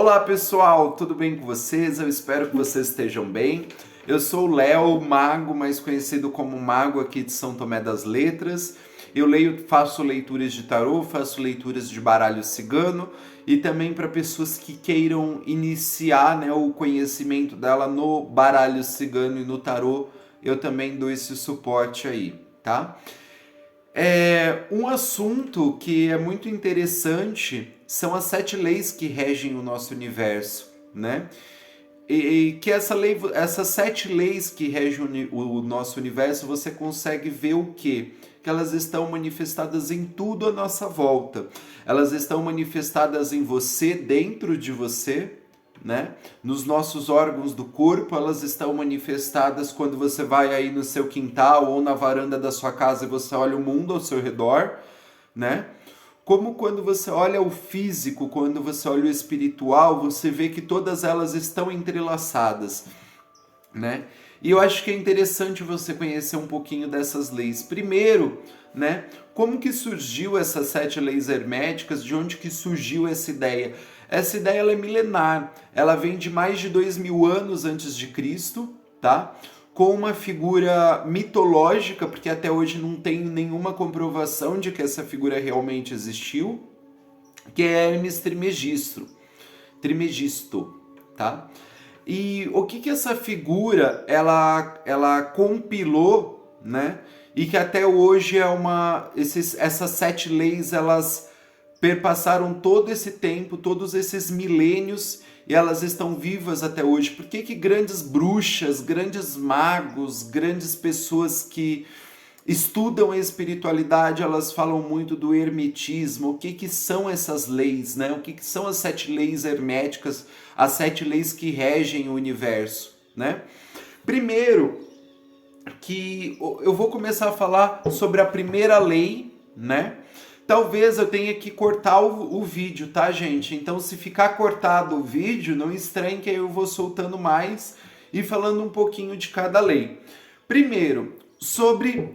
Olá pessoal, tudo bem com vocês? Eu espero que vocês estejam bem. Eu sou o Léo, mago, mais conhecido como Mago aqui de São Tomé das Letras. Faço leituras de tarô, faço leituras de baralho cigano e também para pessoas que queiram iniciar, o conhecimento dela no baralho cigano e no tarô, eu também dou esse suporte aí, tá? Um assunto que é muito interessante são as 7 leis que regem o nosso universo, né? E que essas 7 leis que regem o nosso universo, você consegue ver o quê? Que elas estão manifestadas em tudo à nossa volta. Elas estão manifestadas em você, dentro de você, né? Nos nossos órgãos do corpo, elas estão manifestadas quando você vai aí no seu quintal ou na varanda da sua casa e você olha o mundo ao seu redor, né? Como quando você olha o físico, quando você olha o espiritual, você vê que todas elas estão entrelaçadas, né? E eu acho que é interessante você conhecer um pouquinho dessas leis. Primeiro, né? Como que surgiu essas 7 leis herméticas? De onde que surgiu essa ideia? Essa ideia ela é milenar. Ela vem de mais de 2000 anos antes de Cristo, tá? Com uma figura mitológica, porque até hoje não tem nenhuma comprovação de que essa figura realmente existiu, que é Hermes Trimegisto, tá? E o que essa figura ela compilou, né? E que até hoje essas 7 leis elas perpassaram todo esse tempo, todos esses milênios e elas estão vivas até hoje. Por que grandes bruxas, grandes magos, grandes pessoas que estudam a espiritualidade, elas falam muito do hermetismo? O que são essas leis, né? O que são as 7 leis herméticas, as 7 leis que regem o universo, né? Primeiro, que eu vou começar a falar sobre a primeira lei, né? Talvez eu tenha que cortar o vídeo, tá, gente? Então, se ficar cortado o vídeo, não estranhe que eu vou soltando mais e falando um pouquinho de cada lei. Primeiro, sobre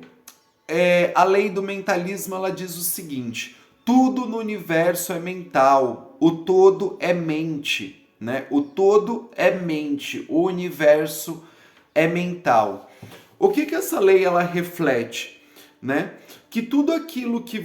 a lei do mentalismo, ela diz o seguinte: tudo no universo é mental, o todo é mente, né? O todo é mente, o universo é mental. O que essa lei ela reflete, né? Que tudo aquilo que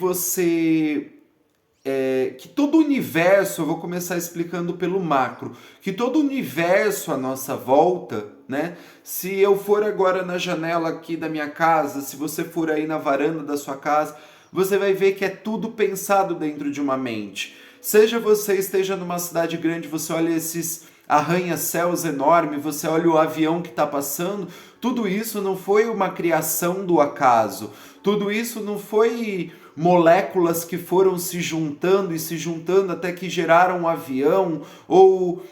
que todo o universo, eu vou começar explicando pelo macro, que todo o universo à nossa volta, né? Se eu for agora na janela aqui da minha casa, se você for aí na varanda da sua casa, você vai ver que é tudo pensado dentro de uma mente. Seja você esteja numa cidade grande, você olha esses arranha-céus enormes, você olha o avião que está passando, tudo isso não foi uma criação do acaso, tudo isso não foi moléculas que foram se juntando e se juntando até que geraram um avião, ou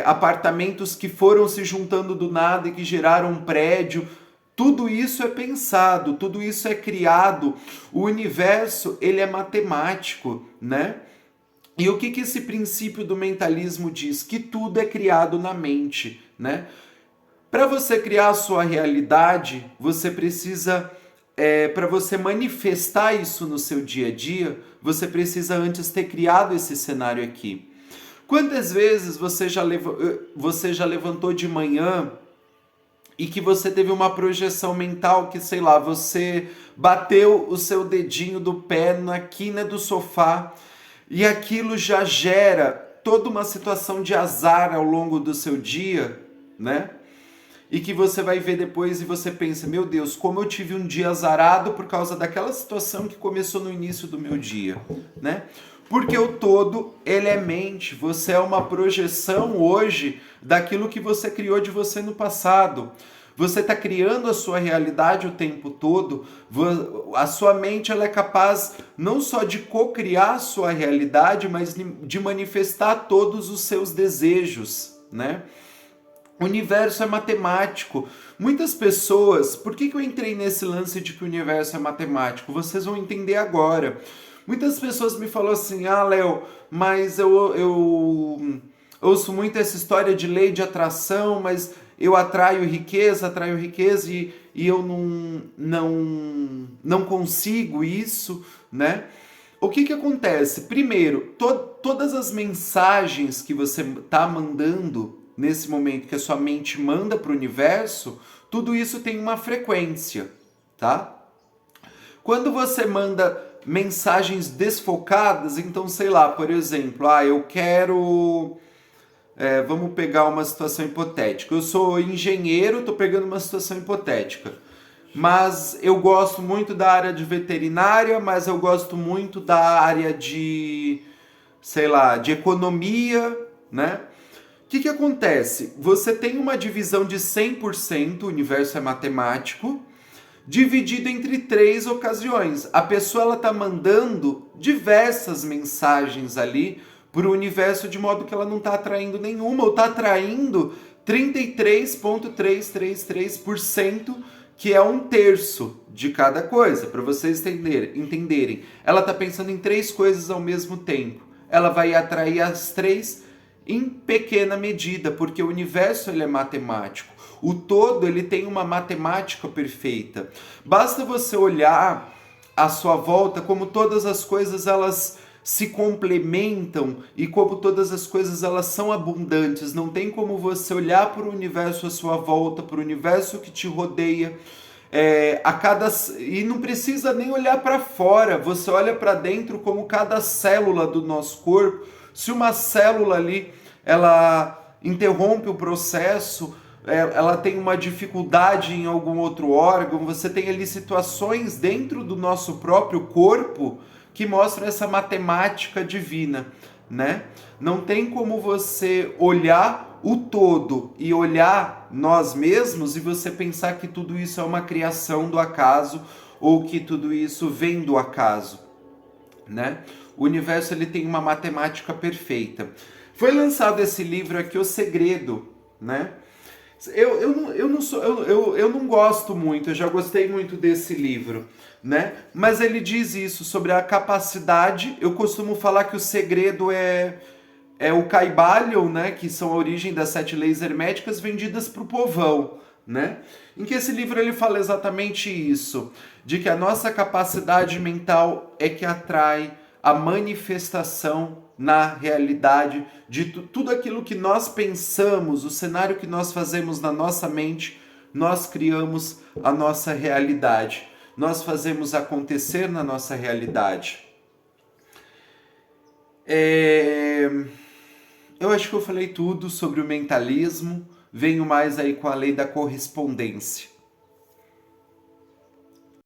apartamentos que foram se juntando do nada e que geraram um prédio. Tudo isso é pensado, tudo isso é criado. O universo, ele é matemático, né? E o que esse princípio do mentalismo diz? Que tudo é criado na mente, né? Para você criar a sua realidade, você precisa, para você manifestar isso no seu dia a dia, você precisa antes ter criado esse cenário aqui. Quantas vezes você já levantou de manhã e que você teve uma projeção mental que, sei lá, você bateu o seu dedinho do pé na quina do sofá e aquilo já gera toda uma situação de azar ao longo do seu dia, né? E que você vai ver depois e você pensa, meu Deus, como eu tive um dia azarado por causa daquela situação que começou no início do meu dia, né? Porque o todo, ele é mente, você é uma projeção hoje daquilo que você criou de você no passado. Você está criando a sua realidade o tempo todo, a sua mente ela é capaz não só de co-criar a sua realidade, mas de manifestar todos os seus desejos, né? O universo é matemático. Muitas pessoas... Por que eu entrei nesse lance de que o universo é matemático? Vocês vão entender agora. Muitas pessoas me falam assim, Léo, mas eu ouço muito essa história de lei de atração, mas eu atraio riqueza e eu não consigo isso, né? O que acontece? Primeiro, todas as mensagens que você está mandando nesse momento, que a sua mente manda para o universo, tudo isso tem uma frequência, tá? Quando você manda mensagens desfocadas, então, sei lá, por exemplo, eu quero... vamos pegar uma situação hipotética. Eu sou engenheiro, estou pegando uma situação hipotética. Mas eu gosto muito da área de veterinária, mas eu gosto muito da área de, sei lá, de economia, né? O que acontece? Você tem uma divisão de 100%, o universo é matemático, dividido entre 3 ocasiões. A pessoa ela tá mandando diversas mensagens ali para o universo de modo que ela não está atraindo nenhuma, ou está atraindo 33,333%, que é 1/3 de cada coisa, para vocês entenderem. Ela está pensando em 3 coisas ao mesmo tempo. Ela vai atrair as 3 em pequena medida, porque o universo ele é matemático. O todo ele tem uma matemática perfeita. Basta você olhar à sua volta como todas as coisas elas se complementam e como todas as coisas elas são abundantes. Não tem como você olhar para o universo à sua volta, para o universo que te rodeia, e não precisa nem olhar para fora. Você olha para dentro como cada célula do nosso corpo. Se uma célula ali ela interrompe o processo, ela tem uma dificuldade em algum outro órgão, você tem ali situações dentro do nosso próprio corpo que mostram essa matemática divina, né? Não tem como você olhar o todo e olhar nós mesmos e você pensar que tudo isso é uma criação do acaso ou que tudo isso vem do acaso, né? O universo ele tem uma matemática perfeita. Foi lançado esse livro aqui, O Segredo, né? Eu não gosto muito, eu já gostei muito desse livro, né? Mas ele diz isso sobre a capacidade. Eu costumo falar que o segredo é o Kybalion, né? Que são a origem das 7 leis herméticas vendidas para o povão, né? Em que esse livro ele fala exatamente isso, de que a nossa capacidade mental é que atrai a manifestação na realidade de tudo aquilo que nós pensamos, o cenário que nós fazemos na nossa mente, nós criamos a nossa realidade. Nós fazemos acontecer na nossa realidade. Eu acho que eu falei tudo sobre o mentalismo. Venho mais aí com a lei da correspondência.